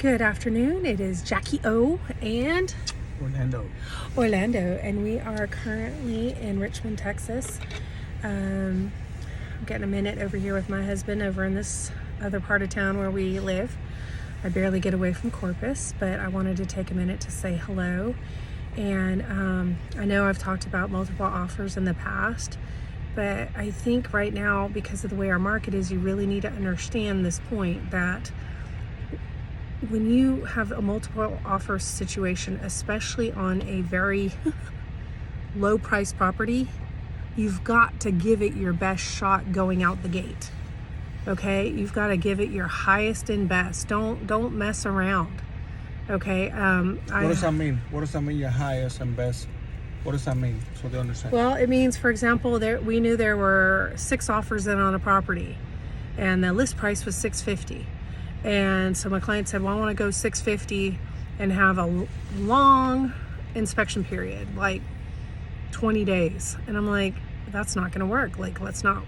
Good afternoon. It is Jaci-O and Orlando, and we are currently in Richmond, Texas. I'm getting a minute over here with my husband over in this other part of town where we live. I barely get away from Corpus, but I wanted to take a minute to say hello. And I know I've talked about multiple offers in the past, but I think right now, because of the way our market is, you really need to understand this point that when you have a multiple offer situation, especially on a very low price property, you've got to give it your best shot going out the gate. Okay, you've got to give it your highest and best. Don't mess around. Okay. What does that mean? What does that mean? Your highest and best. What does that mean? So they understand. Well, it means, for example, we knew there were 6 offers in on a property, and the list price was $650. And so my client said, well, I want to go $650 and have a long inspection period, like 20 days. And I'm like, that's not going to work. Like, let's not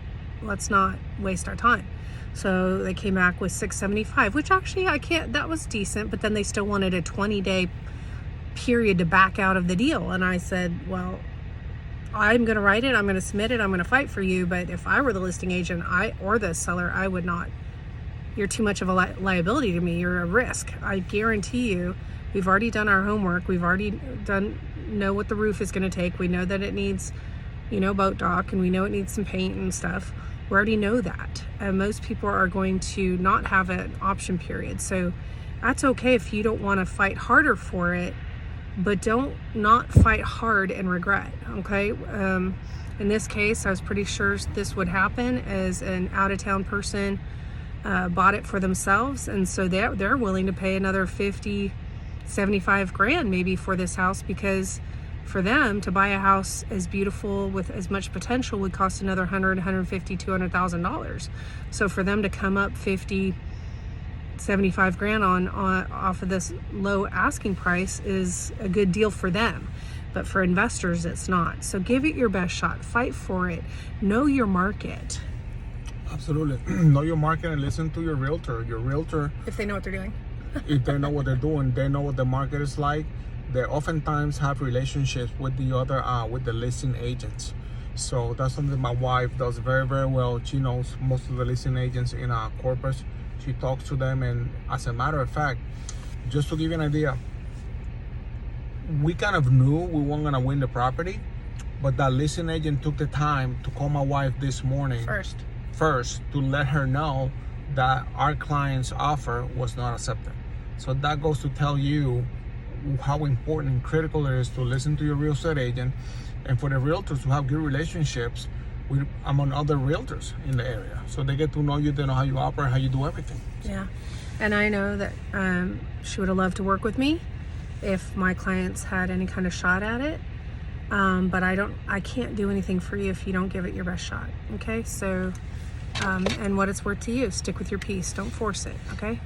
waste our time. So they came back with $675, which actually that was decent, but then they still wanted a 20-day period to back out of the deal. And I said, well, I'm going to write it, I'm going to submit it, I'm going to fight for you. But if I were the listing agent or the seller, I would not. You're too much of a liability to me. You're a risk. I guarantee you, we've already done our homework. We've already know what the roof is going to take. We know that it needs, boat dock, and we know it needs some paint and stuff. We already know that. Most people are going to not have an option period. So that's okay if you don't want to fight harder for it, but don't not fight hard and regret, okay? In this case, I was pretty sure this would happen, as an out-of-town person bought it for themselves, and so they're willing to pay another $50-75 grand maybe for this house, because for them to buy a house as beautiful with as much potential would cost another $150,000-$200,000. So for them to come up $50-75 grand on off of this low asking price is a good deal for them. But for investors, it's not. So give it your best shot. Fight for it. Know your market. Absolutely. Know your market and listen to your realtor. Your realtor, if they know what they're doing. if they know what they're doing, they know what the market is like. They oftentimes have relationships with the other with the listing agents. So that's something my wife does very, very well. She knows most of the listing agents in Corpus. She talks to them, and as a matter of fact, just to give you an idea, we kind of knew we weren't gonna win the property, but that listing agent took the time to call my wife this morning first to let her know that our client's offer was not accepted. So that goes to tell you how important and critical it is to listen to your real estate agent, and for the realtors to have good relationships with among other realtors in the area, so they get to know you, they know how you operate, how you do everything. Yeah, and I know that she would have loved to work with me if my clients had any kind of shot at it. But I can't do anything for you if you don't give it your best shot. Okay, so and what it's worth to you, stick with your piece, don't force it. Okay.